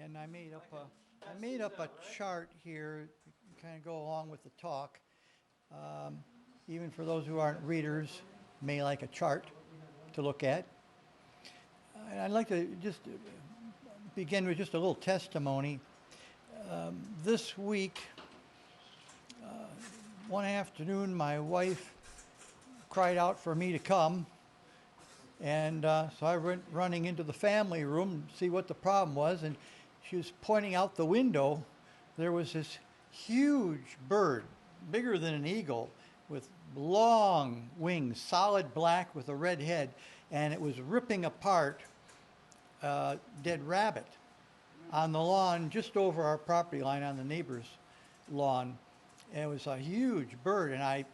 and I made up a chart here to kind of go along with the talk. Even for those who aren't readers, may like a chart to look at. And I'd like to just begin with just a little testimony. This week, one afternoon, my wife cried out for me to come. And so I went running into the family room to see what the problem was, and she was pointing out the window. There was this huge bird, bigger than an eagle, with long wings, solid black with a red head, and it was ripping apart a dead rabbit on the lawn just over our property line on the neighbor's lawn. And it was a huge bird, and I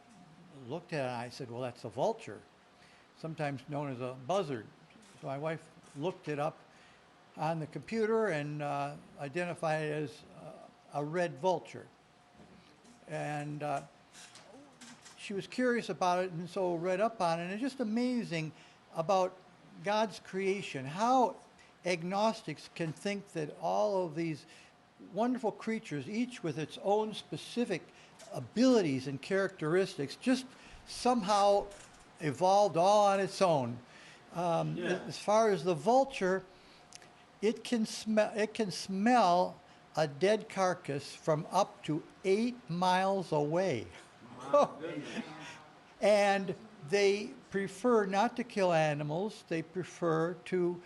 looked at it and I said, well, that's a vulture, sometimes known as a buzzard. So my wife looked it up on the computer and identified it as a red vulture. And she was curious about it, and so read up on it. And it's just amazing about God's creation, how agnostics can think that all of these wonderful creatures, each with its own specific abilities and characteristics, just somehow evolved all on its own. As far as the vulture, it can smell a dead carcass from up to 8 miles away. And they prefer not to kill animals. They prefer to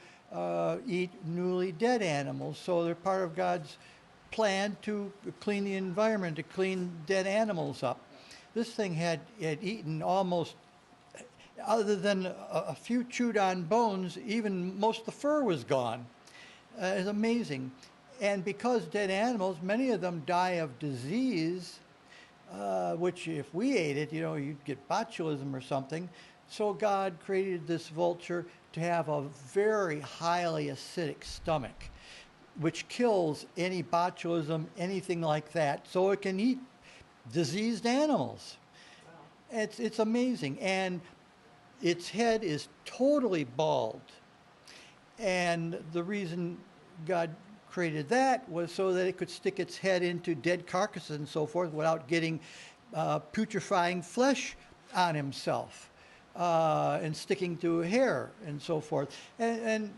eat newly dead animals. So they're part of God's plan to clean the environment, to clean dead animals up. This thing had eaten almost, other than a few chewed on bones, even most of the fur was gone. It's amazing. And because dead animals, many of them die of disease, which if we ate it, you'd get botulism or something. So God created this vulture to have a very highly acidic stomach, which kills any botulism, anything like that, so it can eat diseased animals. It's amazing. And its head is totally bald. And the reason God created that was so that it could stick its head into dead carcasses and so forth without getting putrefying flesh on himself and sticking to hair and so forth. And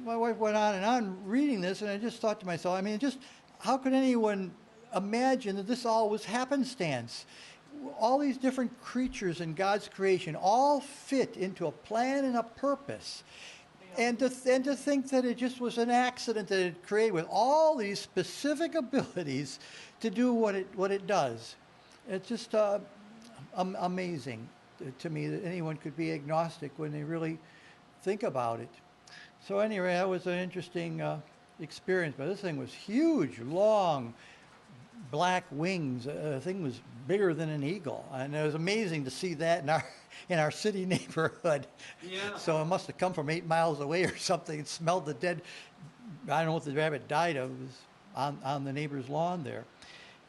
my wife went on and on reading this, and I just thought to myself, just how could anyone imagine that this all was happenstance? All these different creatures in God's creation all fit into a plan and a purpose. And to think that it just was an accident that it created with all these specific abilities to do what it does. It's just amazing to me that anyone could be agnostic when they really think about it. So anyway, that was an interesting experience. But this thing was huge, long, black wings. The thing was bigger than an eagle, and it was amazing to see that in our city neighborhood. Yeah. So it must have come from 8 miles away or something. It smelled the dead. I don't know what the rabbit died of. It was on the neighbor's lawn there,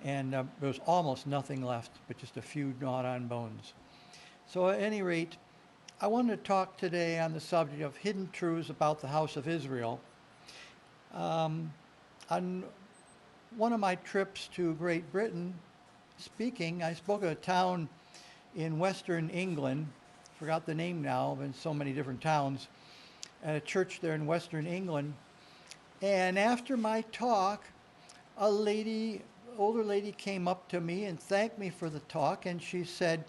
and there was almost nothing left but just a few gnawed-on bones. So at any rate, I wanted to talk today on the subject of hidden truths about the house of Israel. On one of my trips to Great Britain, I spoke at a town in Western England. Forgot the name now. I've been in so many different towns. At a church there in Western England. And after my talk, older lady came up to me and thanked me for the talk, and she said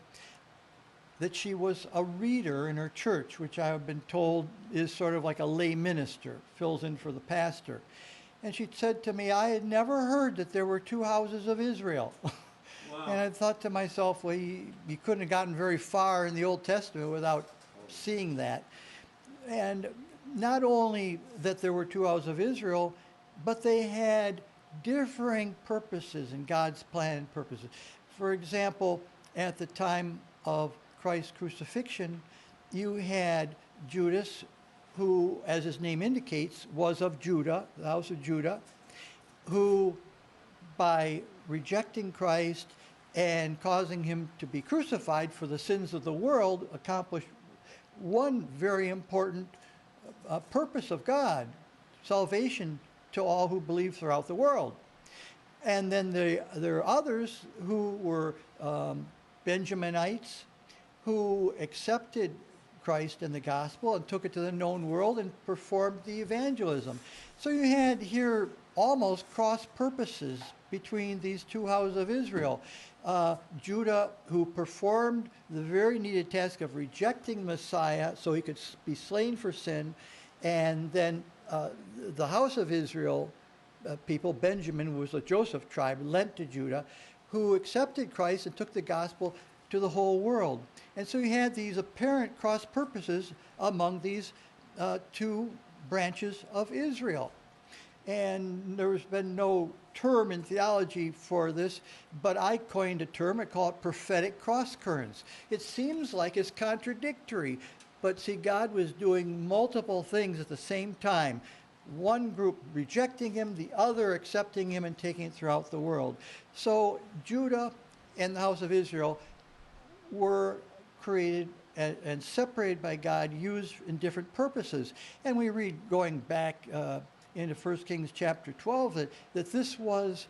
that she was a reader in her church, which I have been told is sort of like a lay minister, fills in for the pastor. And she said to me, I had never heard that there were two houses of Israel. Wow. And I thought to myself, well, you couldn't have gotten very far in the Old Testament without seeing that. And not only that there were two houses of Israel, but they had differing purposes in God's plan and purposes. For example, at the time of Christ's crucifixion, you had Judas, who, as his name indicates, was of Judah, the house of Judah, who, by rejecting Christ and causing him to be crucified for the sins of the world, accomplished one very important purpose of God, salvation to all who believe throughout the world. And then there are others who were Benjaminites who accepted Christ and the gospel and took it to the known world and performed the evangelism. So you had here almost cross purposes between these two houses of Israel. Judah, who performed the very needed task of rejecting Messiah so he could be slain for sin, and then the house of Israel people, Benjamin, who was a Joseph tribe, lent to Judah, who accepted Christ and took the gospel to the whole world. And so you had these apparent cross purposes among these two branches of Israel. And there's been no term in theology for this, but I coined a term. I call it prophetic cross currents. It seems like it's contradictory, but see, God was doing multiple things at the same time. One group rejecting him, the other accepting him and taking it throughout the world. So Judah and the house of Israel were created and separated by God, used in different purposes. And we read, going back into 1 Kings chapter 12, that this was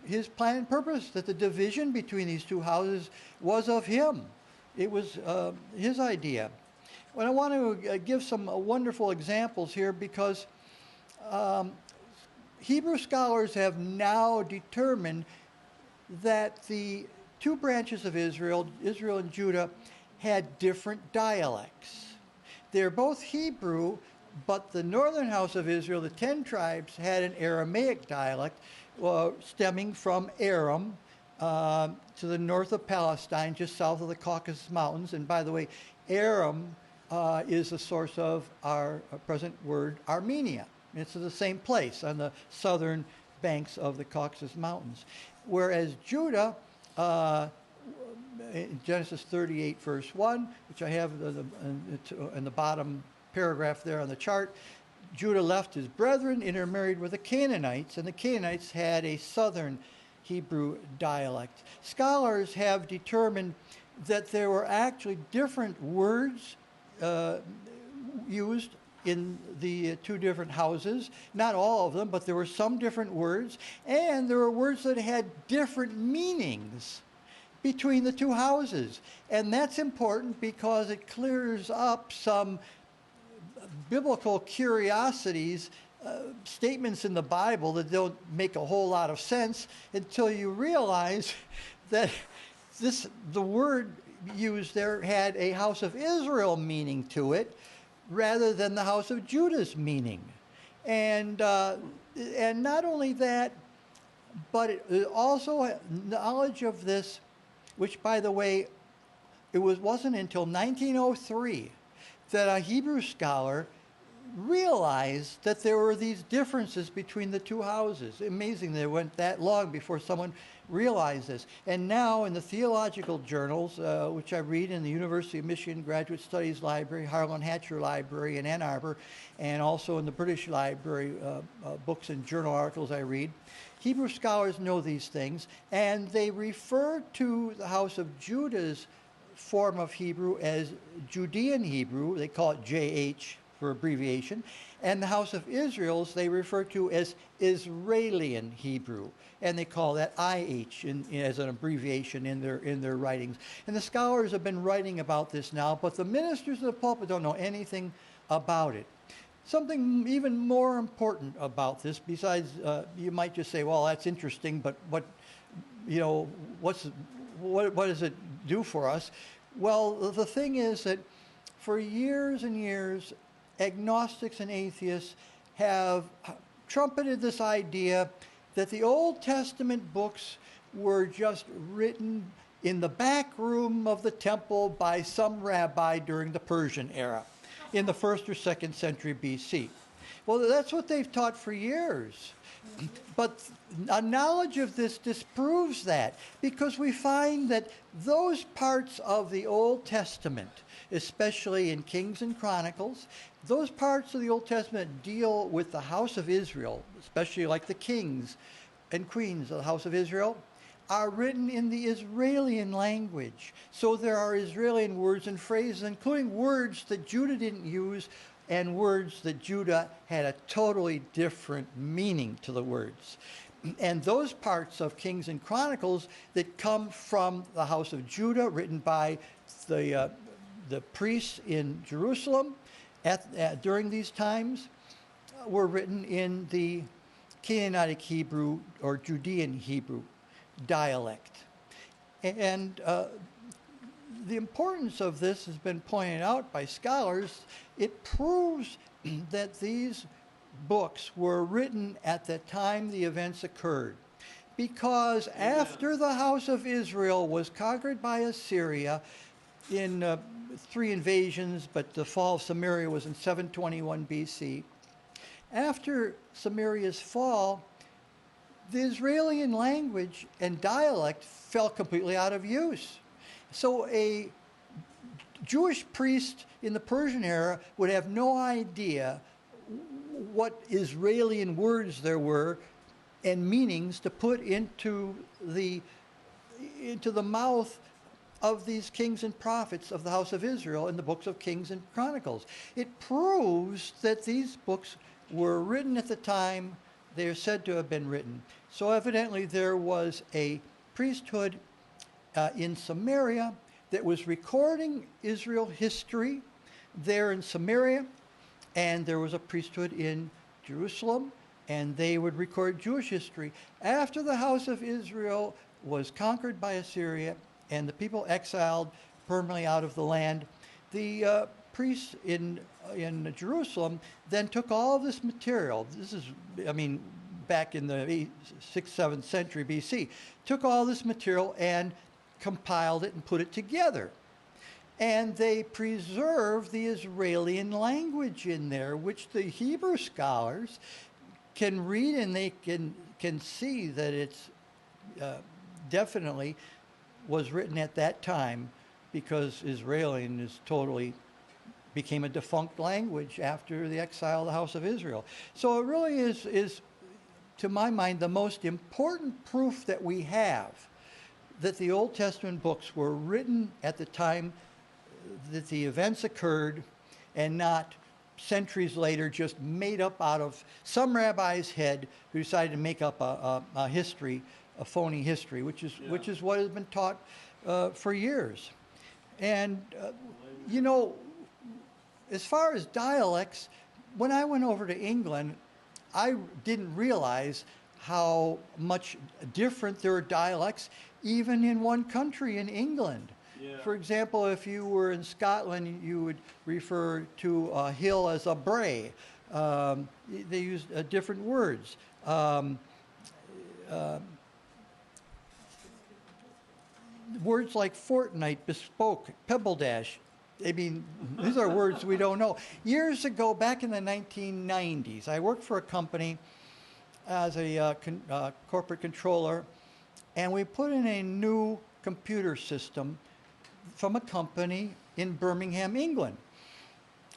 his plan and purpose, that the division between these two houses was of him. It was his idea. Well, I want to give some wonderful examples here, because Hebrew scholars have now determined that the two branches of Israel, Israel and Judah, had different dialects. They're both Hebrew, but the northern house of Israel, the 10 tribes, had an Aramaic dialect stemming from Aram to the north of Palestine, just south of the Caucasus Mountains. And by the way, Aram is the source of our present word Armenia. It's the same place on the southern banks of the Caucasus Mountains. Whereas Judah, in Genesis 38, verse 1, which I have in the bottom paragraph there on the chart, Judah left his brethren, intermarried with the Canaanites, and the Canaanites had a southern Hebrew dialect. Scholars have determined that there were actually different words used in the two different houses. Not all of them, but there were some different words, and there were words that had different meanings between the two houses. And that's important because it clears up some biblical curiosities, statements in the Bible that don't make a whole lot of sense until you realize that the word used there had a house of Israel meaning to it rather than the house of Judah's meaning. And not only that, but it also knowledge of this, which, by the way, it wasn't until 1903 that a Hebrew scholar realized that there were these differences between the two houses. Amazing that it went that long before someone realized this. And now in the theological journals, which I read in the University of Michigan Graduate Studies Library, Harlan Hatcher Library in Ann Arbor, and also in the British Library, books and journal articles I read, Hebrew scholars know these things, and they refer to the house of Judah's form of Hebrew as Judean Hebrew. They call it JH for abbreviation. And the house of Israel's they refer to as Israelian Hebrew, and they call that IH as an abbreviation in their writings. And the scholars have been writing about this now, but the ministers of the pulpit don't know anything about it. Something even more important about this, besides you might just say, well, that's interesting, but what does it do for us? Well, the thing is that for years and years, agnostics and atheists have trumpeted this idea that the Old Testament books were just written in the back room of the temple by some rabbi during the Persian era in the 1st or 2nd century BC. Well, that's what they've taught for years. But a knowledge of this disproves that, because we find that those parts of the Old Testament, especially in Kings and Chronicles, those parts of the Old Testament deal with the house of Israel, especially like the kings and queens of the house of Israel, are written in the Israeli language. So there are Israeli words and phrases, including words that Judah didn't use and words that Judah had a totally different meaning to the words. And those parts of Kings and Chronicles that come from the house of Judah, written by the priests in Jerusalem during these times, were written in the Canaanitic Hebrew or Judean Hebrew dialect. And the importance of this has been pointed out by scholars. It proves that these books were written at the time the events occurred. Because after the house of Israel was conquered by Assyria in 3 invasions, but the fall of Samaria was in 721 BC, after Samaria's fall, the Israeli language and dialect fell completely out of use. So a Jewish priest in the Persian era would have no idea what Israeli words there were and meanings to put into the mouth of these kings and prophets of the house of Israel in the books of Kings and Chronicles. It proves that these books were written at the time they are said to have been written. So evidently there was a priesthood in Samaria that was recording Israel history there in Samaria, and there was a priesthood in Jerusalem, and they would record Jewish history. After the house of Israel was conquered by Assyria and the people exiled permanently out of the land, the priests in Jerusalem then took all this material. This is, back in the 6th, 7th century BC, took all this material and compiled it and put it together. And they preserved the Israeli language in there, which the Hebrew scholars can read, and they can see that it's definitely was written at that time, because Israeli became a defunct language after the exile of the house of Israel. So it really is, to my mind, the most important proof that we have that the Old Testament books were written at the time that the events occurred, and not centuries later just made up out of some rabbi's head who decided to make up a history, a phony history, which is what has been taught for years. And as far as dialects, when I went over to England, I didn't realize how much different there are dialects even in one country, in England. Yeah. For example, if you were in Scotland, you would refer to a hill as a brae. They use different words. Words like fortnight, bespoke, pebbledash. These are words we don't know. Years ago, back in the 1990s, I worked for a company as a corporate controller, and we put in a new computer system from a company in Birmingham, England.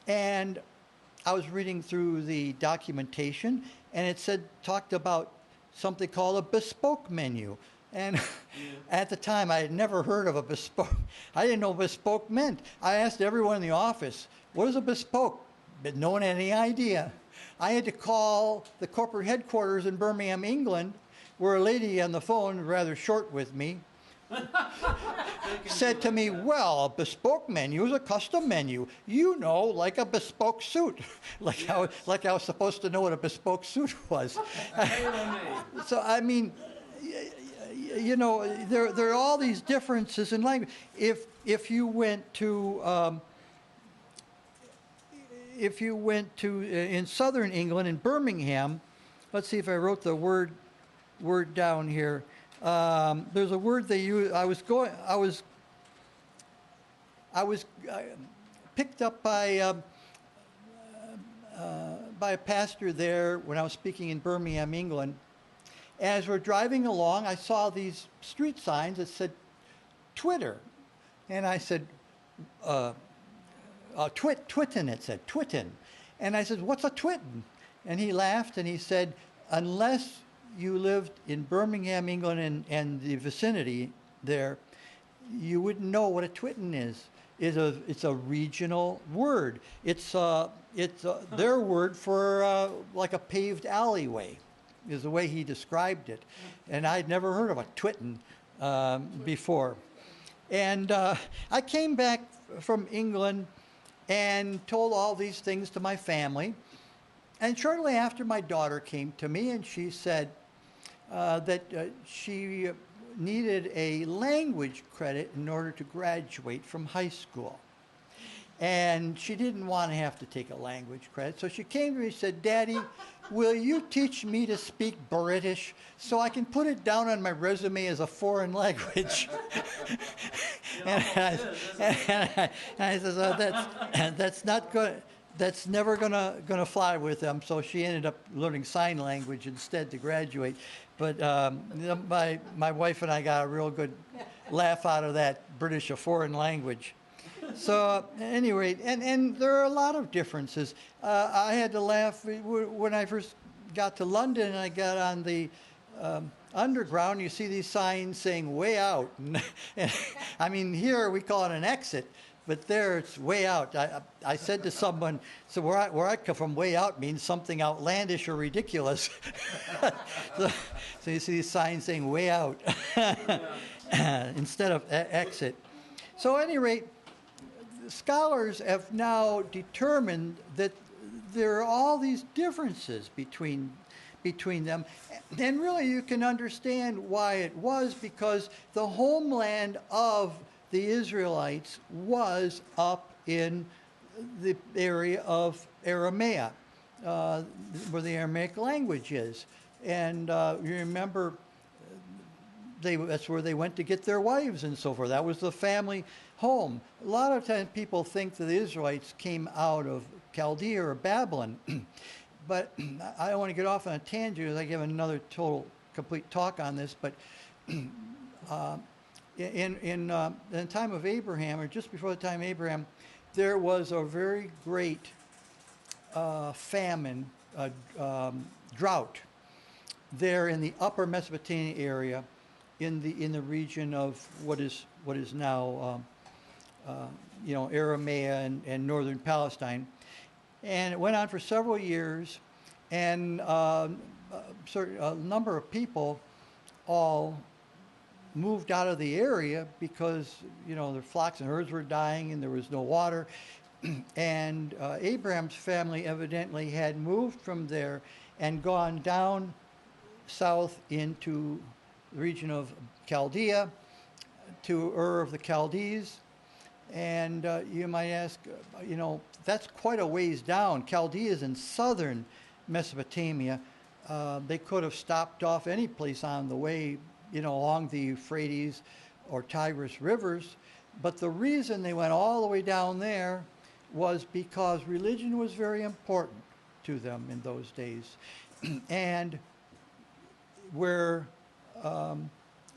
And I was reading through the documentation, and it talked about something called a bespoke menu. And at the time, I had never heard of a bespoke. I didn't know what bespoke meant. I asked everyone in the office, what is a bespoke? But no one had any idea. I had to call the corporate headquarters in Birmingham, England, where a lady on the phone, rather short with me, said to me, well, a bespoke menu is a custom menu. Like a bespoke suit. like I was supposed to know what a bespoke suit was. So, there are all these differences in language. If you went to in southern England, in Birmingham, let's see if I wrote the word down here. There's a word they use. I was picked up by a pastor there when I was speaking in Birmingham, England. As we're driving along, I saw these street signs that said Twitter. And I said, twitten, it said, twitten. And I said, what's a twitten? And he laughed and he said, unless you lived in Birmingham, England, and the vicinity there, you wouldn't know what a twitten is. It's a regional word. It's it's their word for like a paved alleyway, is the way he described it. And I'd never heard of a twitten before. And I came back from England and told all these things to my family. And shortly after, my daughter came to me and she said that she needed a language credit in order to graduate from high school. And she didn't want to have to take a language credit. So she came to me and said, "Daddy, will you teach me to speak British so I can put it down on my resume as a foreign language?" And I said, "Oh, that's not good. That's never gonna fly with them." So she ended up learning sign language instead to graduate. But my wife and I got a real good laugh out of that, British, a foreign language. So at any rate, and there are a lot of differences. I had to laugh when I first got to London and I got on the underground. You see these signs saying "way out." And, I mean, here we call it an exit, but there it's "way out." I said to someone, so where I come from, "way out" means something outlandish or ridiculous. So you see these signs saying "way out" instead of exit. So at any rate, scholars have now determined that there are all these differences between them. And really you can understand why it was, because the homeland of the Israelites was up in the area of Aramea, where the Aramaic language is. And you remember, that's where they went to get their wives and so forth. That was the family home. A lot of times people think that the Israelites came out of Chaldea or Babylon. But I don't want to get off on a tangent as I give another complete talk on this. But in the time of Abraham, or just before the time of Abraham, there was a very great famine, drought there in the upper Mesopotamian area, in the region of what is now Aramea and northern Palestine. And it went on for several years, and a number of people all moved out of the area because, their flocks and herds were dying and there was no water. And Abraham's family evidently had moved from there and gone down south into the region of Chaldea to Ur of the Chaldees. And you might ask, that's quite a ways down. Chaldea is in southern Mesopotamia. They could have stopped off any place on the way, along the Euphrates or Tigris rivers. But the reason they went all the way down there was because religion was very important to them in those days. And where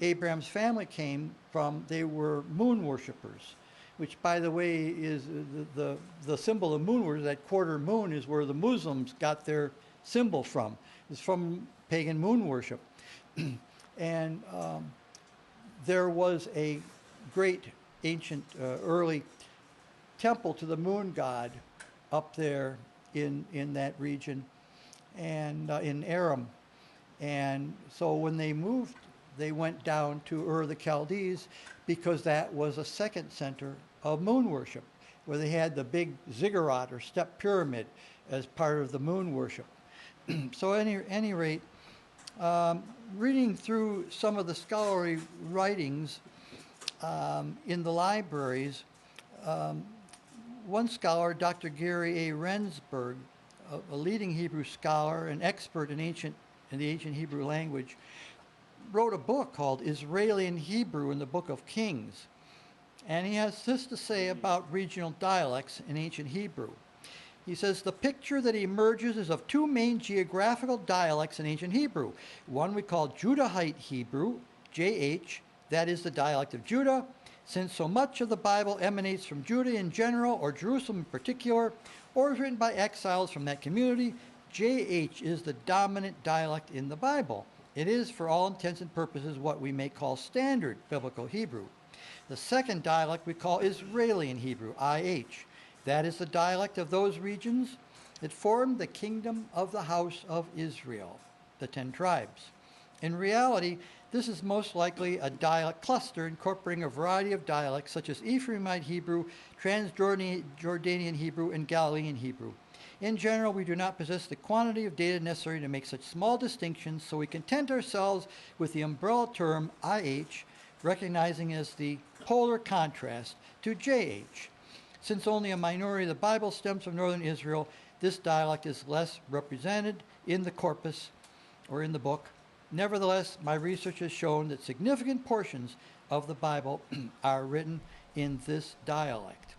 Abraham's family came from, they were moon worshippers, which, by the way, is the symbol of moon worship. That quarter moon is where the Muslims got their symbol from. It's from pagan moon worship. And there was a great ancient early temple to the moon god up there in that region, and in Aram. And so when they moved, they went down to Ur of the Chaldees, because that was a second center of moon worship, where they had the big ziggurat or step pyramid as part of the moon worship. So at any rate, reading through some of the scholarly writings in the libraries, one scholar, Dr. Gary A. Rensburg, a leading Hebrew scholar, an expert in the ancient Hebrew language, wrote a book called Israeli and Hebrew in the Book of Kings. And he has this to say about regional dialects in ancient Hebrew. He says, the picture that emerges is of two main geographical dialects in ancient Hebrew. One we call Judahite Hebrew, JH, that is the dialect of Judah. Since so much of the Bible emanates from Judah in general, or Jerusalem in particular, or is written by exiles from that community, JH is the dominant dialect in the Bible. It is, for all intents and purposes, what we may call standard biblical Hebrew. The second dialect we call Israeli in Hebrew, IH. That is the dialect of those regions. It formed the kingdom of the house of Israel, the 10 tribes. In reality, this is most likely a dialect cluster incorporating a variety of dialects such as Ephraimite Hebrew, Transjordanian Hebrew, and Galilean Hebrew. In general, we do not possess the quantity of data necessary to make such small distinctions, so we content ourselves with the umbrella term IH, recognizing as the polar contrast to JH. Since only a minority of the Bible stems from northern Israel, this dialect is less represented in the corpus or in the book. Nevertheless, my research has shown that significant portions of the Bible are written in this dialect.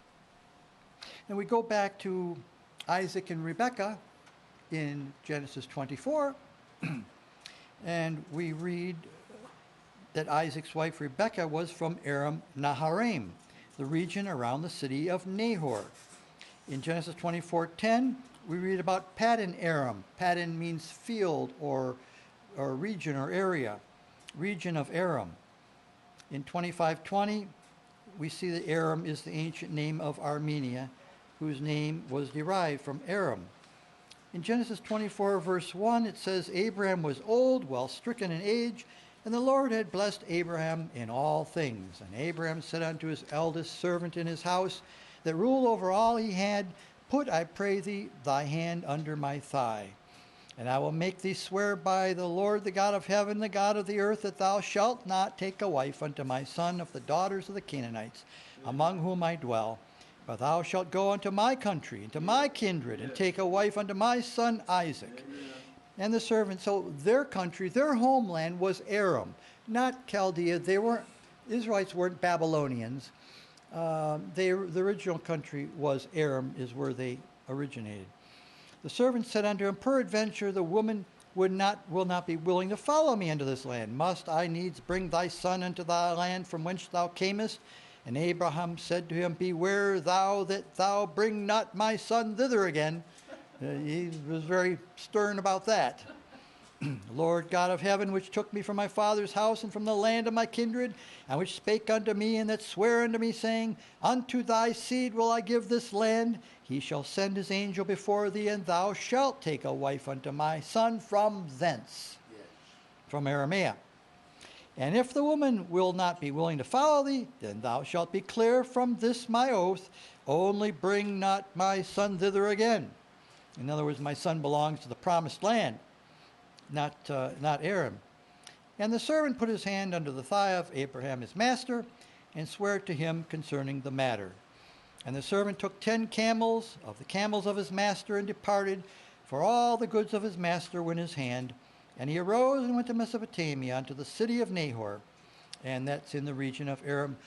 And we go back to Isaac and Rebekah in Genesis 24, and we read that Isaac's wife Rebekah was from Aram Naharaim, the region around the city of Nahor. In Genesis 24:10, we read about Paddan Aram. Paddan means field or region or area, region of Aram. In 25:20, we see that Aram is the ancient name of Armenia, whose name was derived from Aram. In Genesis 24, verse 1, it says, Abraham was old, well stricken in age, and the Lord had blessed Abraham in all things. And Abraham said unto his eldest servant in his house, that ruled over all he had, Put, I pray thee, thy hand under my thigh. And I will make thee swear by the Lord, the God of heaven, the God of the earth, that thou shalt not take a wife unto my son of the daughters of the Canaanites, among whom I dwell. But thou shalt go unto my country, and to my kindred, and take a wife unto my son Isaac. And the servant, so their country, their homeland was Aram, not Chaldea. Israelites weren't Babylonians. The original country was Aram, is where they originated. The servant said unto him, Peradventure the woman will not be willing to follow me into this land. Must I needs bring thy son unto thy land from whence thou camest? And Abraham said to him, Beware thou that thou bring not my son thither again. He was very stern about that. Lord God of heaven, which took me from my father's house and from the land of my kindred, and which spake unto me, and that sware unto me, saying, Unto thy seed will I give this land. He shall send his angel before thee, and thou shalt take a wife unto my son from thence, from Aramea. And if the woman will not be willing to follow thee, then thou shalt be clear from this my oath. Only bring not my son thither again. In other words, my son belongs to the promised land, not Aram. And the servant put his hand under the thigh of Abraham his master, and sware to him concerning the matter. And the servant took 10 camels of the camels of his master, and departed, for all the goods of his master were in his hand. And he arose and went to Mesopotamia, unto the city of Nahor, and that's in the region of Aram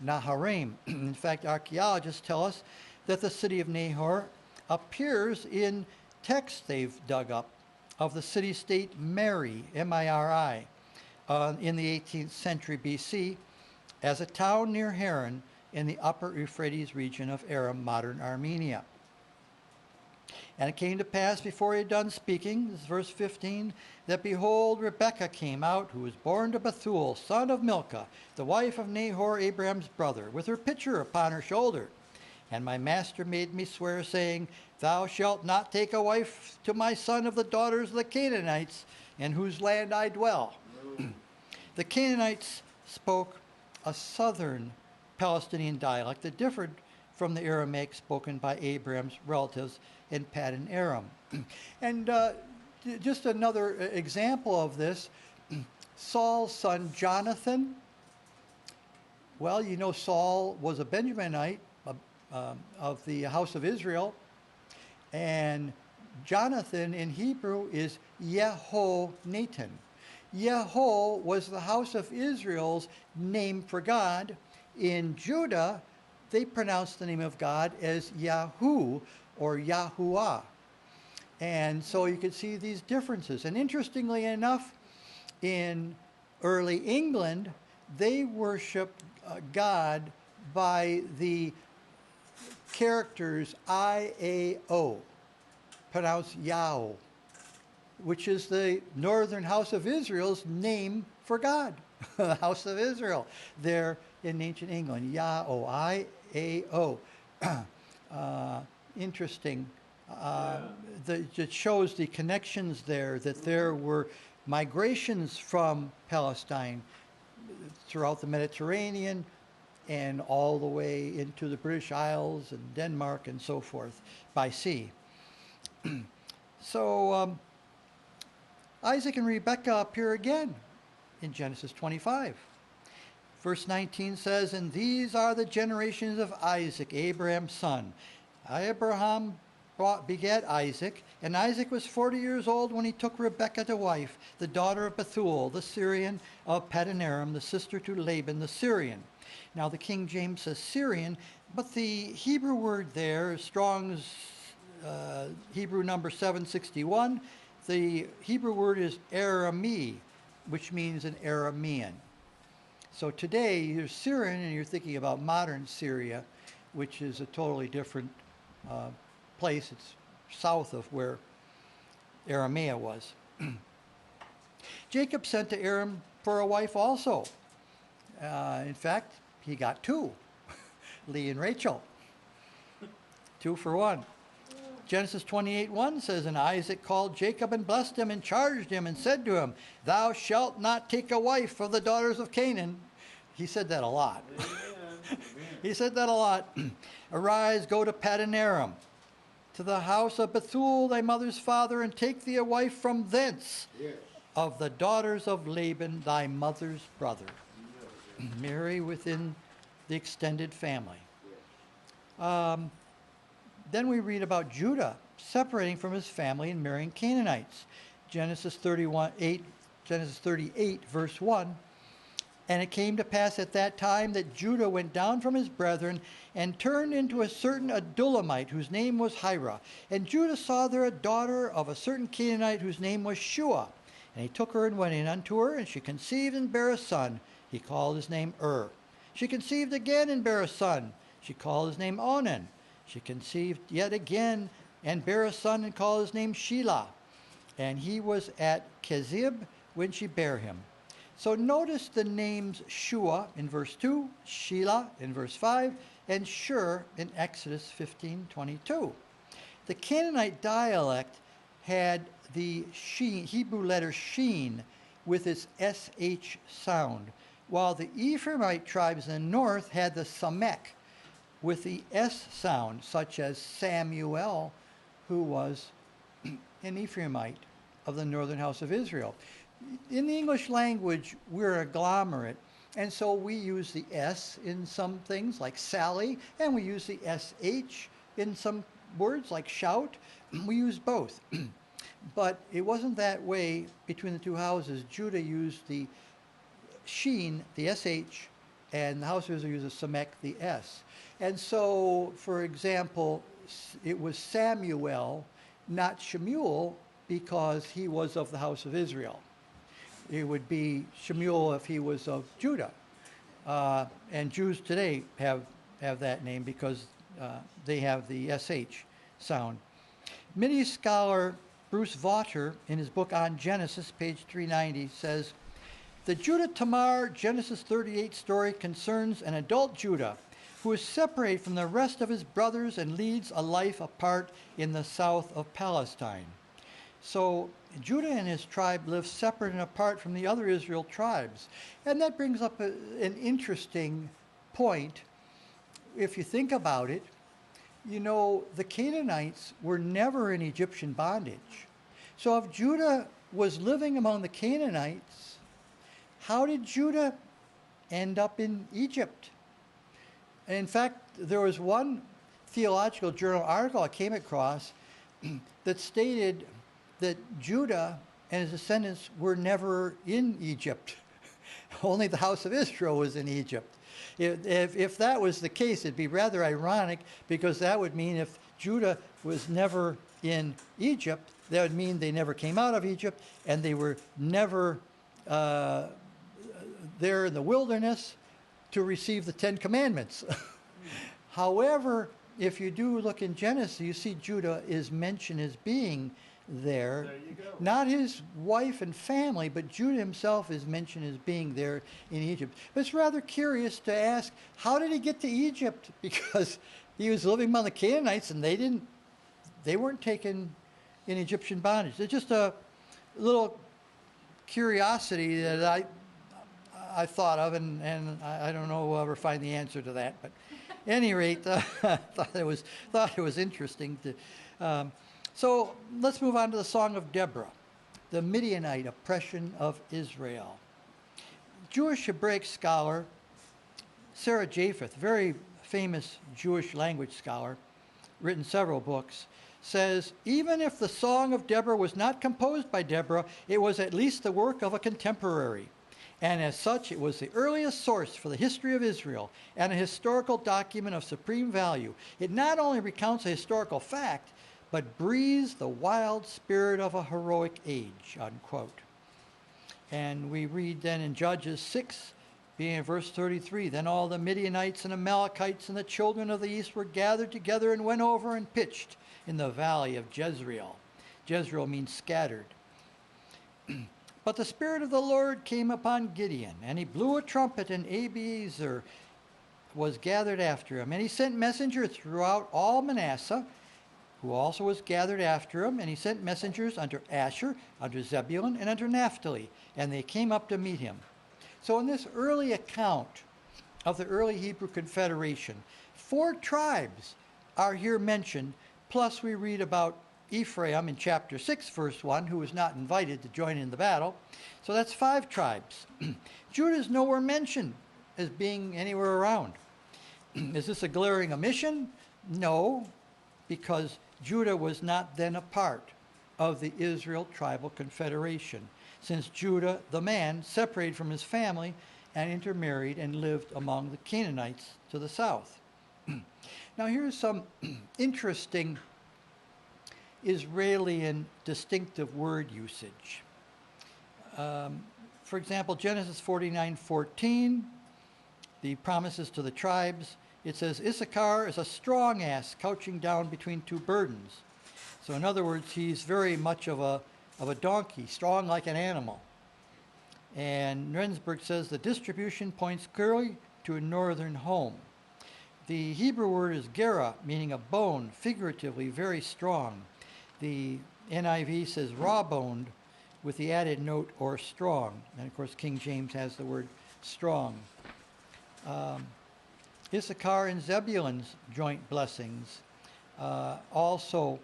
Naharaim. In fact, archaeologists tell us that the city of Nahor appears in texts they've dug up of the city-state Miri, M-I-R-I, in the 18th century B.C. as a town near Haran in the upper Euphrates region of Aram, modern Armenia. And it came to pass before he had done speaking, this is verse 15, that behold, Rebekah came out, who was born to Bethuel, son of Milcah, the wife of Nahor, Abraham's brother, with her pitcher upon her shoulder. And my master made me swear, saying, Thou shalt not take a wife to my son of the daughters of the Canaanites, in whose land I dwell. The Canaanites spoke a southern Palestinian dialect that differed from the Aramaic spoken by Abraham's relatives in Paddan Aram. And just another example of this, Saul's son Jonathan. Well, you know Saul was a Benjaminite of the house of Israel, and Jonathan in Hebrew is Yehonatan. Yeho was the house of Israel's name for God. In Judah, they pronounced the name of God as Yahu or Yahuwah. And so you could see these differences. And interestingly enough, in early England, they worshiped God by the characters I-A-O, pronounced Yao, which is the northern house of Israel's name for God, the house of Israel, there in ancient England, Yao, I-A-O. Interesting It shows the connections there, that there were migrations from Palestine throughout the Mediterranean and all the way into the British Isles and Denmark and so forth by sea. So Isaac and Rebekah appear again in Genesis 25. Verse 19 says, "And these are the generations of Isaac, Abraham's son. Abraham begat Isaac, and Isaac was 40 years old when he took Rebekah to wife, the daughter of Bethuel, the Syrian of Paddan Aram, the sister to Laban the Syrian." Now the King James says Syrian, but the Hebrew word there, Strong's Hebrew number 761, the Hebrew word is Arami, which means an Aramean. So today you're Syrian and you're thinking about modern Syria, which is a totally different place. It's south of where Aramea was. Jacob sent to Aram for a wife also. In fact, he got two, Leah and Rachel. 2 for 1. Genesis 28:1 says, "And Isaac called Jacob and blessed him and charged him and said to him, Thou shalt not take a wife of the daughters of Canaan." He said that a lot. He said that a lot. "Arise, go to Paddan Aram, to the house of Bethuel thy mother's father, and take thee a wife from thence, of the daughters of Laban thy mother's brother." Marry within the extended family. Then we read about Judah separating from his family and marrying Canaanites. Genesis 38, verse 1. "And it came to pass at that time that Judah went down from his brethren and turned into a certain Adullamite whose name was Hira. And Judah saw there a daughter of a certain Canaanite whose name was Shua. And he took her and went in unto her, and she conceived and bare a son. He called his name She conceived again and bare a son. She called his name Onan. She conceived yet again and bare a son, and called his name Shelah. And he was at Kezib when she bare him." So notice the names Shua in verse 2, Shelah in verse 5, and Shur in Exodus 15:22. The Canaanite dialect had the sheen, Hebrew letter sheen with its SH sound, while the Ephraimite tribes in the north had the samek with the S sound, such as Samuel, who was an Ephraimite of the northern house of Israel. In the English language, we're agglomerate, and so we use the S in some things, like Sally, and we use the SH in some words, like shout. We use both. But it wasn't that way between the two houses. Judah used the sheen, the SH, and the house of Israel used the samek, the S. And so, for example, it was Samuel, not Shemuel, because he was of the house of Israel. It would be Shemuel if he was of Judah. And Jews today have that name because they have the SH sound. Midi scholar Bruce Vaughter, in his book on Genesis, page 390, says, "The Judah Tamar Genesis 38 story concerns an adult Judah who is separated from the rest of his brothers and leads a life apart in the south of Palestine." So Judah and his tribe live separate and apart from the other Israel tribes. And that brings up an interesting point. If you think about it, you know, the Canaanites were never in Egyptian bondage. So if Judah was living among the Canaanites, how did Judah end up in Egypt? In fact, there was one theological journal article I came across that stated that Judah and his descendants were never in Egypt. Only the house of Israel was in Egypt. If that was the case, it'd be rather ironic, because that would mean if Judah was never in Egypt, that would mean they never came out of Egypt, and they were never there in the wilderness to receive the 10 Commandments. However, if you do look in Genesis, you see Judah is mentioned as being there. There you go. Not his wife and family, but Judah himself is mentioned as being there in Egypt. But it's rather curious to ask, how did he get to Egypt? Because he was living among the Canaanites, and they They weren't taken in Egyptian bondage. It's just a little curiosity that I thought of, and I don't know who will ever find the answer to that. But at any rate, thought it was interesting. So let's move on to the Song of Deborah, the Midianite oppression of Israel. Jewish Hebraic scholar Sarah Japheth, very famous Jewish language scholar, written several books, says, even if the Song of Deborah was not composed by Deborah, it was at least the work of a contemporary. And as such, it was the earliest source for the history of Israel and a historical document of supreme value. It not only recounts a historical fact, but breathes the wild spirit of a heroic age, unquote. And we read then in Judges 6, being in verse 33, then all the Midianites and Amalekites and the children of the east were gathered together and went over and pitched in the valley of Jezreel. Jezreel means scattered. But the Spirit of the Lord came upon Gideon, and he blew a trumpet, and Abiezer was gathered after him. And he sent messengers throughout all Manasseh, who also was gathered after him. And he sent messengers unto Asher, unto Zebulun, and unto Naphtali. And they came up to meet him. So in this early account of the early Hebrew Confederation, 4 tribes are here mentioned, plus we read about Ephraim in chapter 6, verse 1, who was not invited to join in the battle. So that's 5 tribes. Judah is nowhere mentioned as being anywhere around. Is this a glaring omission? No, because Judah was not then a part of the Israel tribal confederation, since Judah, the man, separated from his family and intermarried and lived among the Canaanites to the south. Now here's some interesting Israeli and distinctive word usage. For example, Genesis 49:14, the promises to the tribes, it says, Issachar is a strong ass couching down between 2 burdens. So in other words, he's very much of a donkey, strong like an animal. And Rensburg says the distribution points clearly to a northern home. The Hebrew word is gera, meaning a bone, figuratively very strong. The NIV says raw-boned with the added note or strong. And of course, King James has the word strong. Issachar and Zebulun's joint blessings also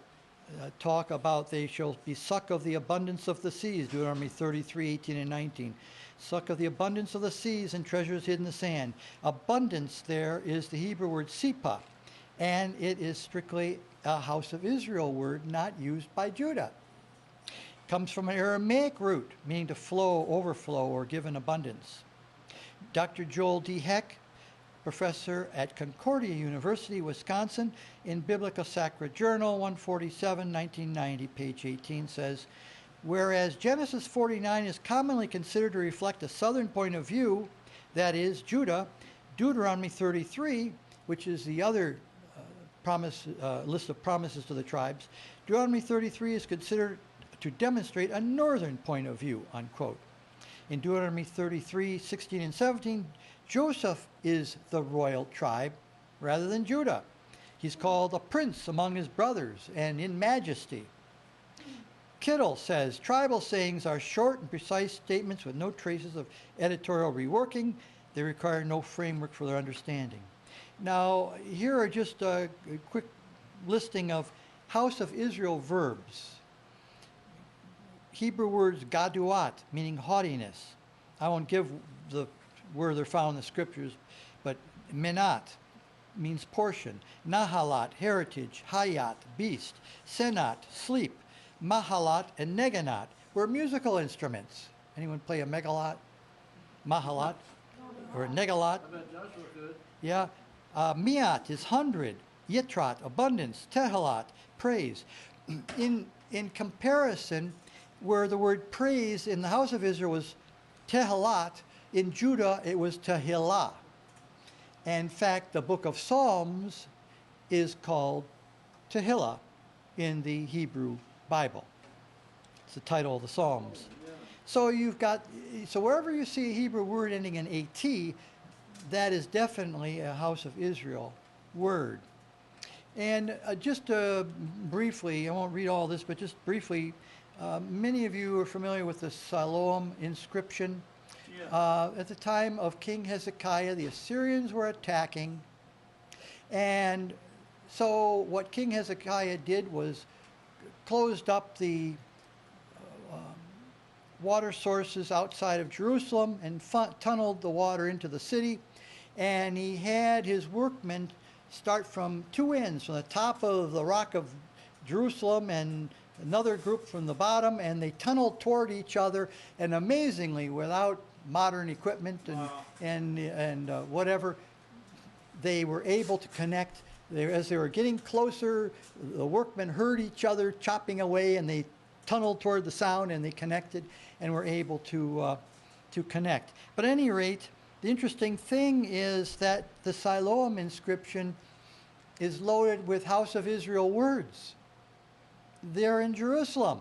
talk about they shall be suck of the abundance of the seas, Deuteronomy 33:18 and 19. Suck of the abundance of the seas and treasures hid in the sand. Abundance there is the Hebrew word sipa, and it is strictly a house of Israel word, not used by Judah. Comes from an Aramaic root, meaning to flow, overflow, or give in abundance. Dr. Joel D. Heck, professor at Concordia University, Wisconsin, in Biblical Sacred Journal 147, 1990, page 18, says, whereas Genesis 49 is commonly considered to reflect a southern point of view, that is, Judah, Deuteronomy 33, which is the other list of promises to the tribes, Deuteronomy 33 is considered to demonstrate a northern point of view, unquote. In Deuteronomy 33, 16 and 17, Joseph is the royal tribe rather than Judah. He's called a prince among his brothers and in majesty. Kittle says, tribal sayings are short and precise statements with no traces of editorial reworking. They require no framework for their understanding. Now, here are just a quick listing of House of Israel verbs. Hebrew words gaduat, meaning haughtiness. I won't give where they're found in the scriptures, but menat means portion. Nahalat, heritage. Hayat, beast. Senat, sleep. Mahalat and neganat were musical instruments. Anyone play a megalot? Mahalat? Or a negalot? I bet Joshua could. Yeah. Miat is 100. Yitrat, abundance. Tehalat, praise. In comparison, where the word praise in the house of Israel was tehalat, in Judah it was tehillah. And in fact, the book of Psalms is called Tehillah in the Hebrew Bible. It's the title of the Psalms. So so wherever you see a Hebrew word ending in AT, that is definitely a house of Israel word. And just briefly, I won't read all this, but just briefly, many of you are familiar with the Siloam inscription. Yeah. At the time of King Hezekiah, the Assyrians were attacking. And so what King Hezekiah did was closed up the water sources outside of Jerusalem and tunneled the water into the city. And he had his workmen start from two ends, from the top of the rock of Jerusalem and another group from the bottom, and they tunneled toward each other. And amazingly, without modern equipment and whatever, they were able to connect. As they were getting closer, the workmen heard each other chopping away, and they tunneled toward the sound, and they connected and were able to connect. But at any rate, the interesting thing is that the Siloam inscription is loaded with House of Israel words. They're in Jerusalem.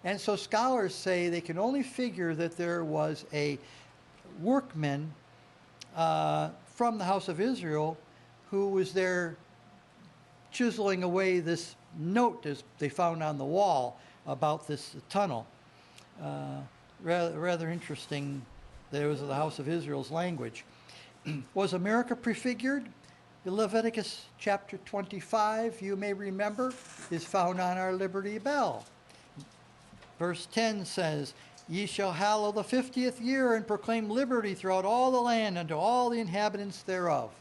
And so scholars say they can only figure that there was a workman from the House of Israel who was there chiseling away this note as they found on the wall about this tunnel. Rather interesting that it was the House of Israel's language. Was America prefigured? Leviticus chapter 25, you may remember, is found on our Liberty Bell. Verse 10 says, "Ye shall hallow the 50th year and proclaim liberty throughout all the land unto all the inhabitants thereof."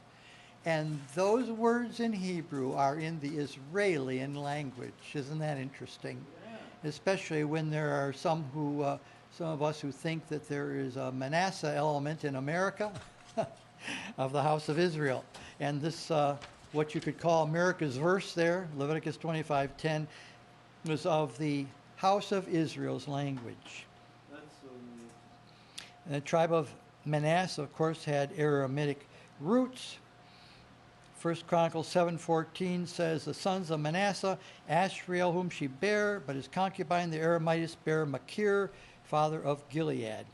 And those words in Hebrew are in the Israeli language. Isn't that interesting? Yeah. Especially when there are some of us who think that there is a Manasseh element in America of the House of Israel. And this, what you could call America's verse there, Leviticus 25:10, was of the House of Israel's language. That's so neat. And the tribe of Manasseh, of course, had Aramitic roots. 1 Chronicles 7:14 says, "The sons of Manasseh, Ashriel whom she bare, but his concubine the Aramitess bare Machir, father of Gilead."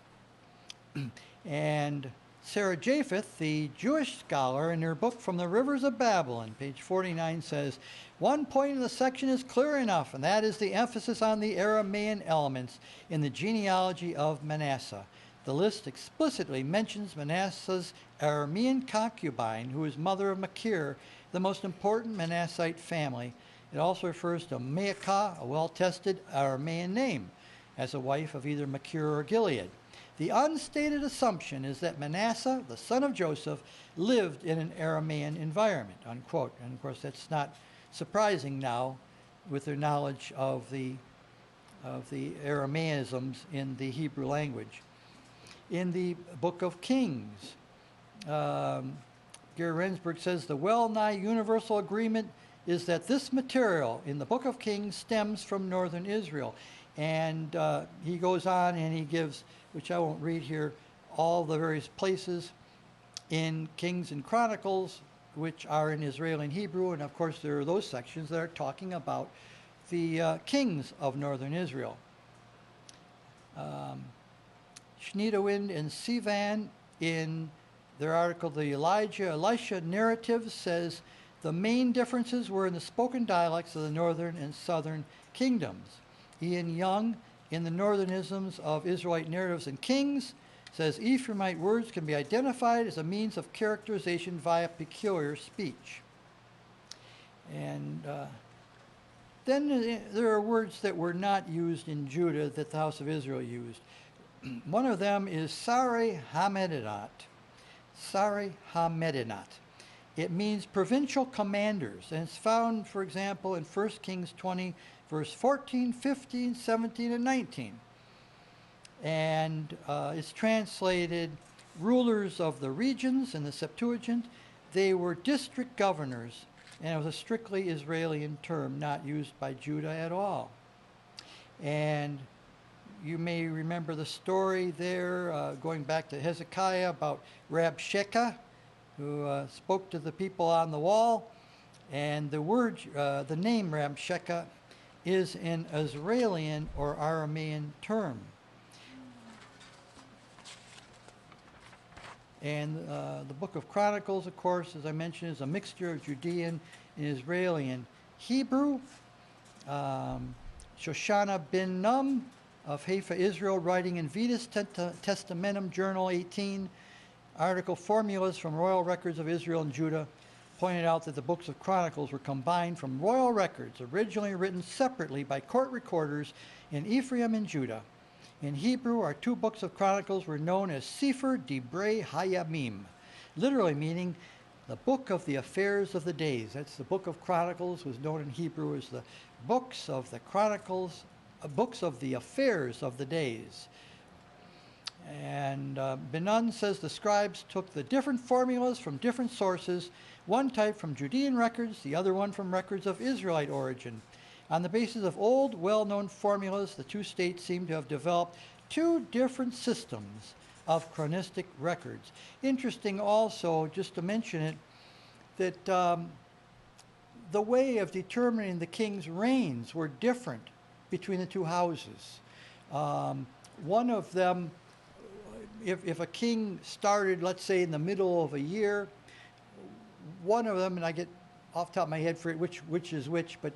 And Sarah Japheth, the Jewish scholar, in her book From the Rivers of Babylon, page 49, says, "One point in the section is clear enough, and that is the emphasis on the Aramaean elements in the genealogy of Manasseh. The list explicitly mentions Manasseh's Aramean concubine, who is mother of Machir, the most important Manassite family. It also refers to Maacah, a well-tested Aramean name, as a wife of either Machir or Gilead. The unstated assumption is that Manasseh, the son of Joseph, lived in an Aramean environment," unquote. And of course, that's not surprising now with their knowledge of the Aramaisms in the Hebrew language. In the book of Kings, Gary Rensburg says, "The well-nigh universal agreement is that this material in the book of Kings stems from northern Israel." And he goes on and he gives, which I won't read here, all the various places in Kings and Chronicles, which are in Israeli and Hebrew. And of course, there are those sections that are talking about the kings of northern Israel. Schneedewind and Sivan, in their article, The Elisha Narrative, says the main differences were in the spoken dialects of the northern and southern kingdoms. Ian Young, in the Northernisms of Israelite Narratives and Kings, says Ephraimite words can be identified as a means of characterization via peculiar speech. And then there are words that were not used in Judah that the house of Israel used. One of them is Sare HaMedinat. Sare HaMedinat. It means provincial commanders, and it's found, for example, in 1 Kings 20, verse 14, 15, 17, and 19. And it's translated rulers of the regions in the Septuagint. They were district governors, and it was a strictly Israeli term, not used by Judah at all. And you may remember the story there, going back to Hezekiah, about Rabshakeh, who spoke to the people on the wall. And the word, the name Rabshakeh, is an Israelian or Aramean term. And the book of Chronicles, of course, as I mentioned, is a mixture of Judean in Israeli and Hebrew. Shoshana bin Num of Haifa, Israel, writing in Vetus Testamentum Journal 18, article Formulas from Royal Records of Israel and Judah, pointed out that the books of Chronicles were combined from royal records originally written separately by court recorders in Ephraim and Judah. In Hebrew, our two books of Chronicles were known as Sefer Divrei Hayamim, literally meaning the book of the affairs of the days. That's the book of Chronicles, was known in Hebrew as the books of the Chronicles, books of the affairs of the days. And Benon says the scribes took the different formulas from different sources, one type from Judean records, the other one from records of Israelite origin. On the basis of old, well-known formulas, the two states seem to have developed two different systems of chronistic records. Interesting also, just to mention it, that the way of determining the king's reigns were different between the two houses. One of them, if a king started, let's say, in the middle of a year, one of them, and I get off the top of my head for it which is which, but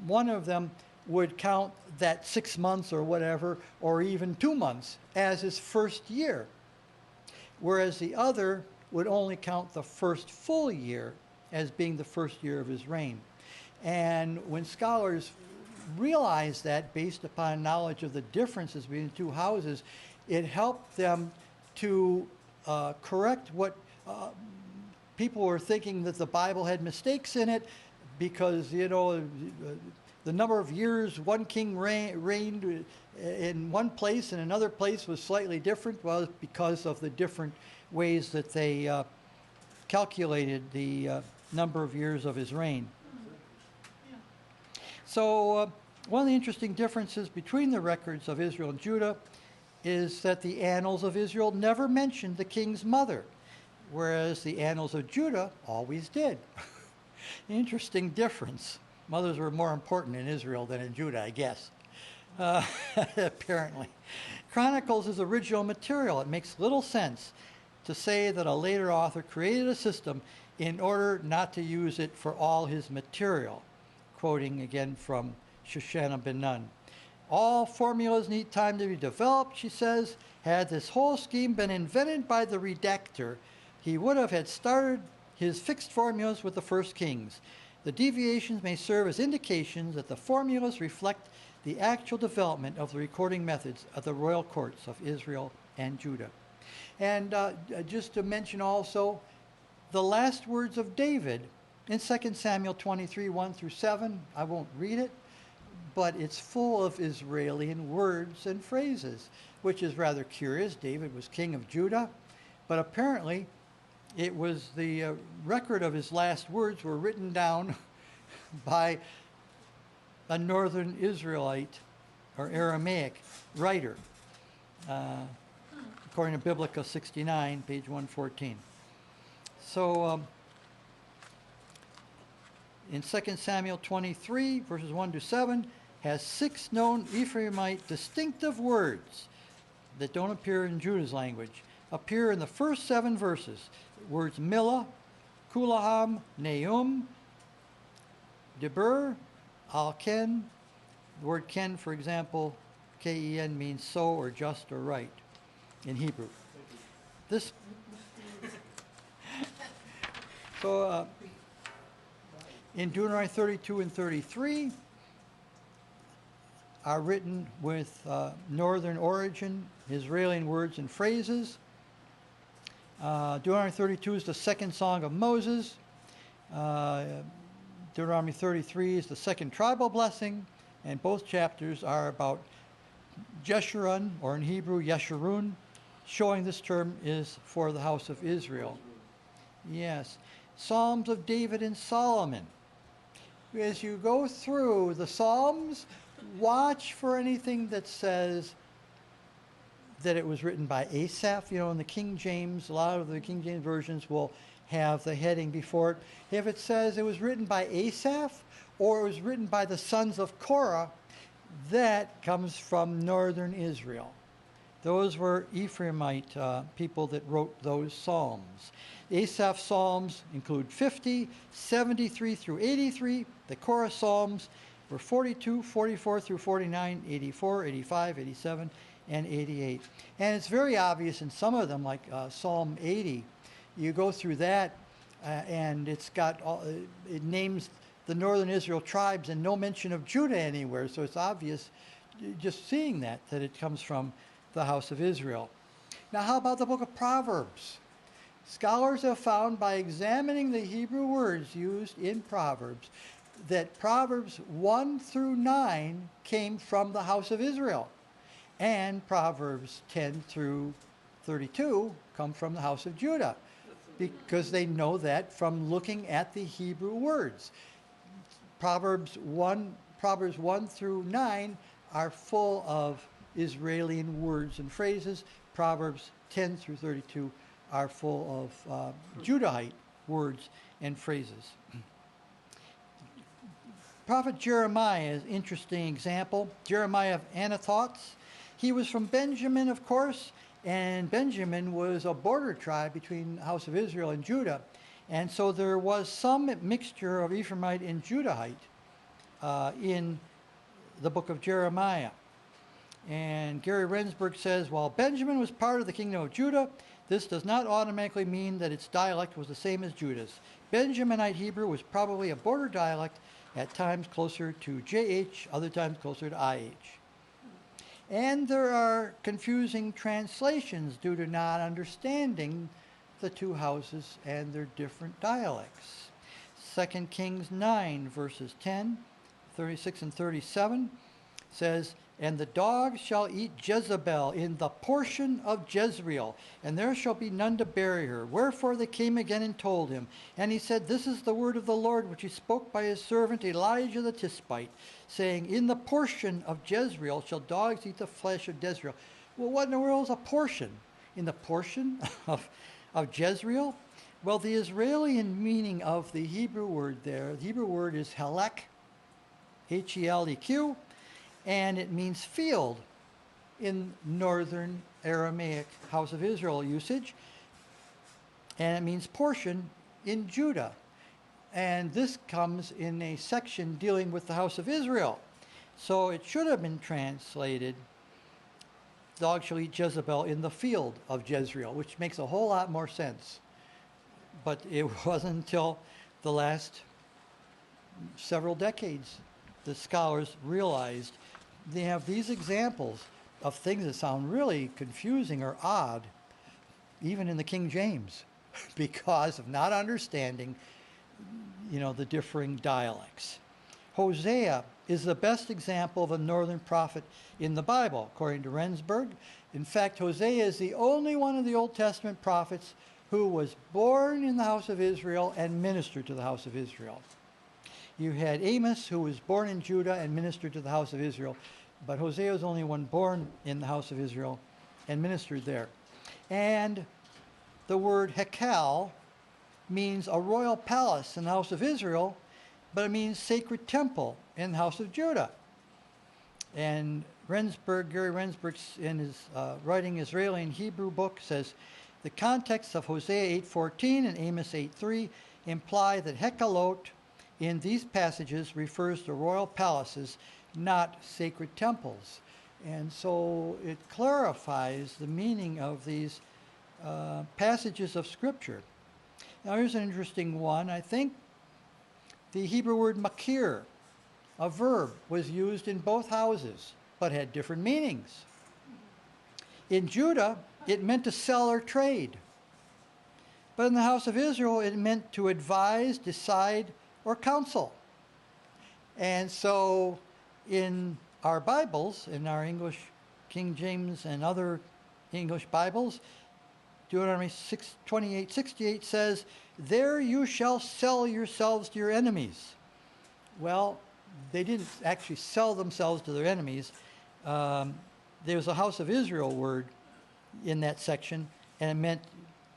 one of them would count that 6 months or whatever, or even 2 months as his first year, whereas the other would only count the first full year as being the first year of his reign. And when scholars realize that, based upon knowledge of the differences between the two houses, it helped them to correct what people were thinking, that the Bible had mistakes in it, because, you know, the number of years one king reigned in one place and another place was slightly different. Well, because of the different ways that they calculated the number of years of his reign. So one of the interesting differences between the records of Israel and Judah is that the annals of Israel never mentioned the king's mother, whereas the annals of Judah always did. Interesting difference. Mothers were more important in Israel than in Judah, I guess, apparently. Chronicles is original material. It makes little sense to say that a later author created a system in order not to use it for all his material. Quoting again from Shoshana bin Nun. All formulas need time to be developed, she says. Had this whole scheme been invented by the redactor, he would have had started his fixed formulas with the first kings. The deviations may serve as indications that the formulas reflect the actual development of the recording methods of the royal courts of Israel and Judah. And just to mention also, the last words of David in 2 Samuel 23, 1 through 7, I won't read it, but it's full of Israeli words and phrases, which is rather curious. David was king of Judah, but apparently it was the record of his last words were written down by a northern Israelite or Aramaic writer, according to Biblica 69, page 114. So in 2 Samuel 23, verses 1 to 7, has 6 known Ephraimite distinctive words that don't appear in Judah's language, appear in the first 7 verses. Words Milah, Kulaham, Neum, Dibur, Al-Ken. The word Ken, for example, K-E-N, means so or just or right in Hebrew. This. So in Deuteronomy 32 and 33 are written with northern origin, Israeli words and phrases. Deuteronomy 32 is the second song of Moses. Deuteronomy 33 is the second tribal blessing, and both chapters are about Jeshurun, or in Hebrew, Yeshurun, showing this term is for the house of Israel. Yes. Psalms of David and Solomon. As you go through the Psalms, watch for anything that says that it was written by Asaph. You know, in the King James, a lot of the King James versions will have the heading before it. If it says it was written by Asaph or it was written by the sons of Korah, that comes from northern Israel. Those were Ephraimite people that wrote those psalms. Asaph's psalms include 50, 73 through 83. The Korah psalms were 42, 44 through 49, 84, 85, 87, and 88. And it's very obvious in some of them, like Psalm 80. You go through that, and it's got it names the northern Israel tribes and no mention of Judah anywhere. So it's obvious, just seeing that it comes from the house of Israel. Now, how about the book of Proverbs? Scholars have found by examining the Hebrew words used in Proverbs that Proverbs 1 through 9 came from the house of Israel, and Proverbs 10 through 32 come from the house of Judah, because they know that from looking at the Hebrew words. Proverbs 1 through 9 are full of Israeli words and phrases. Proverbs 10 through 32 are full of Judahite words and phrases. Prophet Jeremiah is an interesting example. Jeremiah of Anathoth. He was from Benjamin, of course, and Benjamin was a border tribe between the house of Israel and Judah. And so there was some mixture of Ephraimite and Judahite in the book of Jeremiah. And Gary Rensburg says, while Benjamin was part of the kingdom of Judah, this does not automatically mean that its dialect was the same as Judah's. Benjaminite Hebrew was probably a border dialect, at times closer to JH, other times closer to IH. And there are confusing translations due to not understanding the two houses and their different dialects. 2 Kings 9, verses 10, 36, and 37 says, and the dogs shall eat Jezebel in the portion of Jezreel, and there shall be none to bury her. Wherefore they came again and told him. And he said, this is the word of the Lord, which he spoke by his servant Elijah the Tishbite, saying, in the portion of Jezreel shall dogs eat the flesh of Jezreel. Well, what in the world is a portion? In the portion of Jezreel? Well, the Israeli meaning of the Hebrew word there, the Hebrew word is helek, H-E-L-E-Q, and it means field in northern Aramaic house of Israel usage, and it means portion in Judah. And this comes in a section dealing with the house of Israel. So it should have been translated, dog shall eat Jezebel in the field of Jezreel, which makes a whole lot more sense. But it wasn't until the last several decades that scholars realized they have these examples of things that sound really confusing or odd, even in the King James, because of not understanding, the differing dialects. Hosea is the best example of a northern prophet in the Bible, according to Rensburg. In fact, Hosea is the only one of the Old Testament prophets who was born in the house of Israel and ministered to the house of Israel. You had Amos, who was born in Judah and ministered to the house of Israel, but Hosea was the only one born in the house of Israel and ministered there. And the word Hekel means a royal palace in the house of Israel, but it means sacred temple in the house of Judah. And Gary Rensburg, in his writing Israeli and Hebrew book, says, the context of Hosea 8:14 and Amos 8:3 imply that Hekalot in these passages refers to royal palaces, not sacred temples. And so it clarifies the meaning of these passages of Scripture. Now here's an interesting one. I think the Hebrew word makir, a verb, was used in both houses, but had different meanings. In Judah, it meant to sell or trade. But in the house of Israel, it meant to advise, decide, or counsel. And so in our Bibles, in our English King James and other English Bibles, Deuteronomy 28:68 says, there you shall sell yourselves to your enemies. Well, they didn't actually sell themselves to their enemies. There was a house of Israel word in that section, and it meant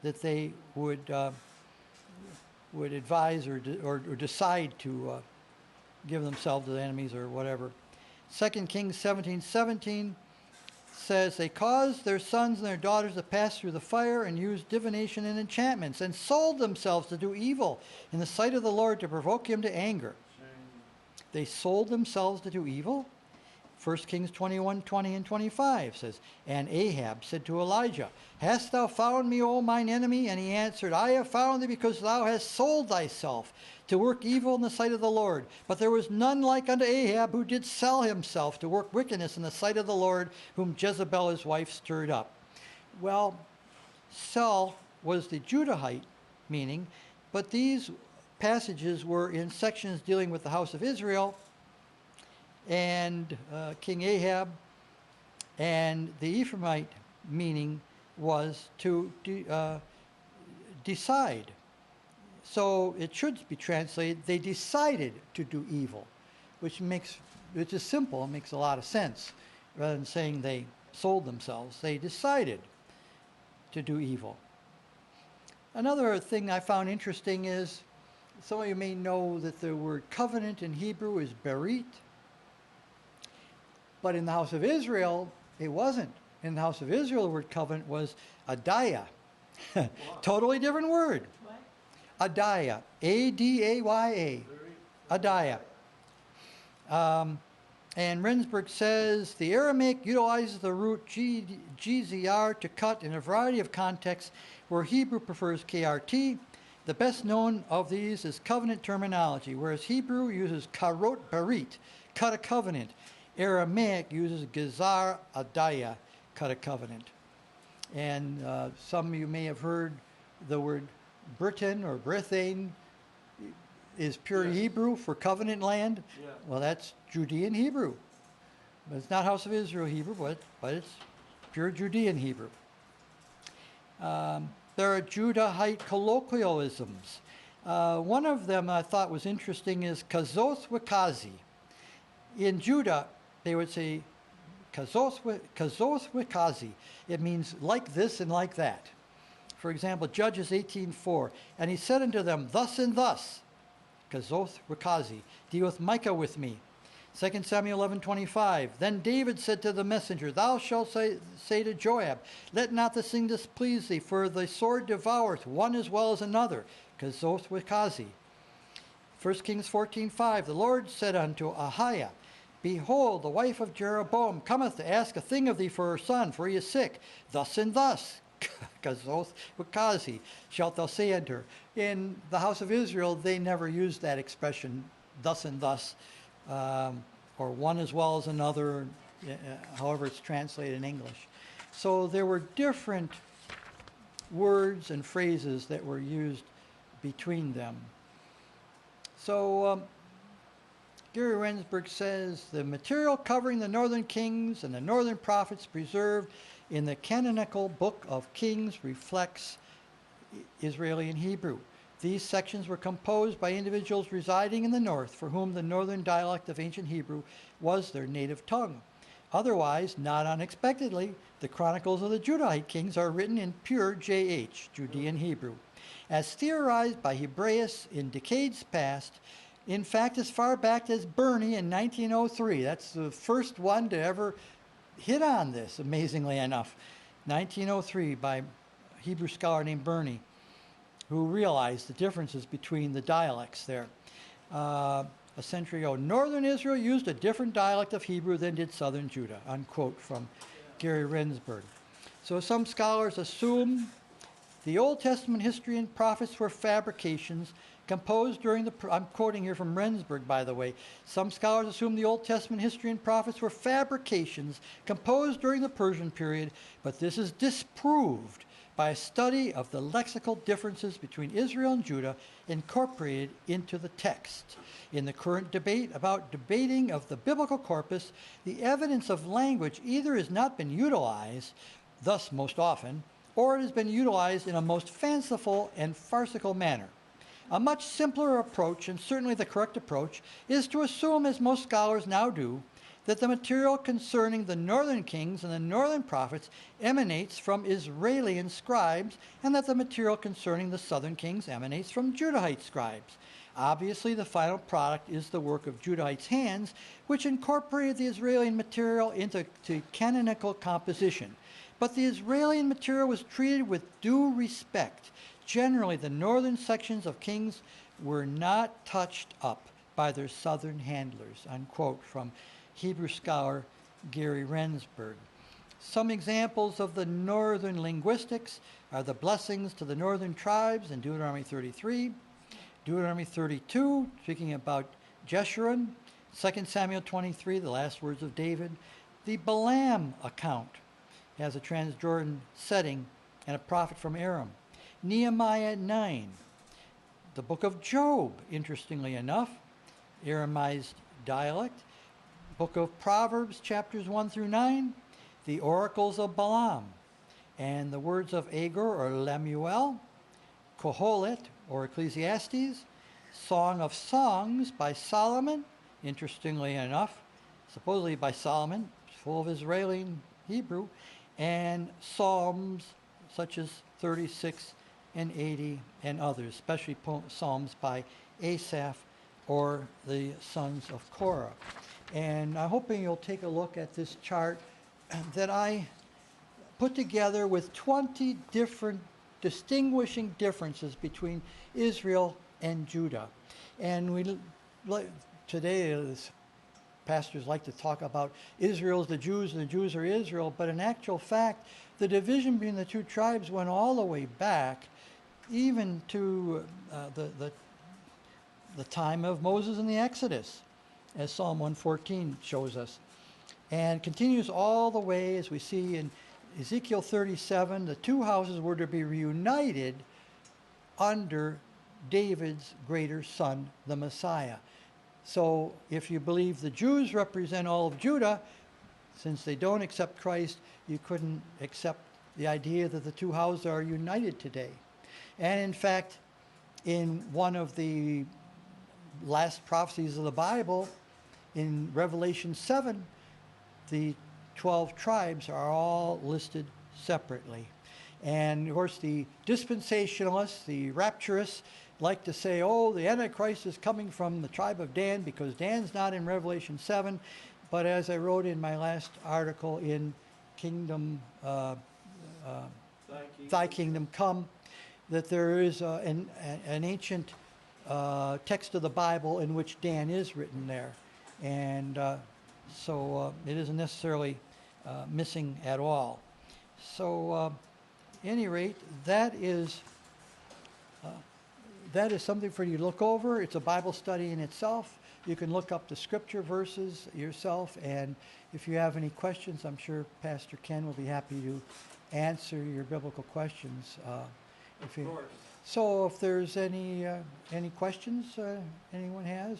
that they would advise or decide to give themselves to the enemies or whatever. 2 Kings 17:17 says, they caused their sons and their daughters to pass through the fire and used divination and enchantments and sold themselves to do evil in the sight of the Lord to provoke him to anger. They sold themselves to do evil. 1 Kings 21:20 and 25 says, and Ahab said to Elijah, hast thou found me, O mine enemy? And he answered, I have found thee because thou hast sold thyself to work evil in the sight of the Lord. But there was none like unto Ahab, who did sell himself to work wickedness in the sight of the Lord, whom Jezebel his wife stirred up. Well, sell was the Judahite meaning, but these passages were in sections dealing with the house of Israel and King Ahab, and the Ephraimite meaning was to decide. So it should be translated, they decided to do evil, which is simple, it makes a lot of sense. Rather than saying they sold themselves, they decided to do evil. Another thing I found interesting is, some of you may know that the word covenant in Hebrew is berit, but in the house of Israel, it wasn't. In the house of Israel, the word covenant was adaya. Totally different word. What? Adaya. A-D-A-Y-A. Adaya. And Rensburg says, the Aramaic utilizes the root GZR to cut in a variety of contexts where Hebrew prefers KRT. The best known of these is covenant terminology, whereas Hebrew uses karot barit, cut a covenant. Aramaic uses gezar adaya, cut a covenant. And some of you may have heard the word Britain or Brithane is pure Hebrew for covenant land. Yeah. Well, that's Judean Hebrew. But it's not House of Israel Hebrew, but it's pure Judean Hebrew. There are Judahite colloquialisms. One of them I thought was interesting is kazoth wikazi. In Judah, they would say kazoth wikazi. It means like this and like that. For example, Judges 18:4. And he said unto them, thus and thus, kazoth wikazi, deal with Micah with me. 2 Samuel 11:25. Then David said to the messenger, thou shalt say to Joab, let not this thing displease thee, for the sword devoureth one as well as another. Kazoth wikazi. 1 Kings 14:5. The Lord said unto Ahiah, behold, the wife of Jeroboam cometh to ask a thing of thee for her son, for he is sick. Thus and thus, kazoth wikazi, shalt thou say unto her. In the house of Israel, they never used that expression, thus and thus, or one as well as another, however it's translated in English. So there were different words and phrases that were used between them. So Gary Rensburg says, the material covering the northern kings and the northern prophets preserved in the canonical book of Kings reflects Israeli and Hebrew. These sections were composed by individuals residing in the north for whom the northern dialect of ancient Hebrew was their native tongue. Otherwise, not unexpectedly, the Chronicles of the Judahite kings are written in pure JH, Judean Hebrew. As theorized by Hebraists in decades past, in fact, as far back as Burney in 1903, that's the first one to ever hit on this, amazingly enough. 1903 by a Hebrew scholar named Burney, who realized the differences between the dialects there. A century ago, northern Israel used a different dialect of Hebrew than did southern Judah, unquote from Gary Rensburg. So some scholars assume the Old Testament history and prophets were fabrications composed during the, I'm quoting here from Rensburg, by the way. Some scholars assume the Old Testament history and prophets were fabrications composed during the Persian period, but this is disproved by a study of the lexical differences between Israel and Judah incorporated into the text. In the current debate about debating of the biblical corpus, the evidence of language either has not been utilized, thus most often, or it has been utilized in a most fanciful and farcical manner. A much simpler approach, and certainly the correct approach, is to assume, as most scholars now do, that the material concerning the northern kings and the northern prophets emanates from Israeli scribes, and that the material concerning the southern kings emanates from Judahite scribes. Obviously, the final product is the work of Judahites' hands, which incorporated the Israeli material into canonical composition. But the Israeli material was treated with due respect. Generally, the northern sections of Kings were not touched up by their southern handlers, unquote, from Hebrew scholar Gary Rensburg. Some examples of the northern linguistics are the blessings to the northern tribes in Deuteronomy 33, Deuteronomy 32, speaking about Jeshurun, 2 Samuel 23, the last words of David. The Balaam account has a Transjordan setting and a prophet from Aram. Nehemiah 9, the book of Job, interestingly enough, Aramized dialect. Book of Proverbs, chapters 1 through 9, the oracles of Balaam, and the words of Agur or Lemuel, Kohelet or Ecclesiastes, Song of Songs by Solomon, interestingly enough, supposedly by Solomon, full of Israeli and Hebrew, and Psalms such as 36 and 80 and others, especially Psalms by Asaph or the sons of Korah. And I'm hoping you'll take a look at this chart that I put together with 20 different distinguishing differences between Israel and Judah. And today, as pastors like to talk about Israel's the Jews and the Jews are Israel, but in actual fact, the division between the two tribes went all the way back, even to the time of Moses and the Exodus, as Psalm 114 shows us, and continues all the way, as we see in Ezekiel 37, the two houses were to be reunited under David's greater son, the Messiah. So if you believe the Jews represent all of Judah, since they don't accept Christ, you couldn't accept the idea that the two houses are united today. And in fact, in one of the last prophecies of the Bible, in Revelation 7, the 12 tribes are all listed separately. And of course, the dispensationalists, the rapturists, like to say, oh, the Antichrist is coming from the tribe of Dan because Dan's not in Revelation 7. But as I wrote in my last article in Kingdom, Thy Kingdom Come, that there is an ancient text of the Bible in which Dan is written there. And so it isn't necessarily missing at all. So at any rate, that is something for you to look over. It's a Bible study in itself. You can look up the scripture verses yourself, and if you have any questions, I'm sure Pastor Ken will be happy to answer your biblical questions. Of course. So if there's any questions anyone has,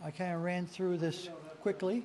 I kind of ran through this quickly.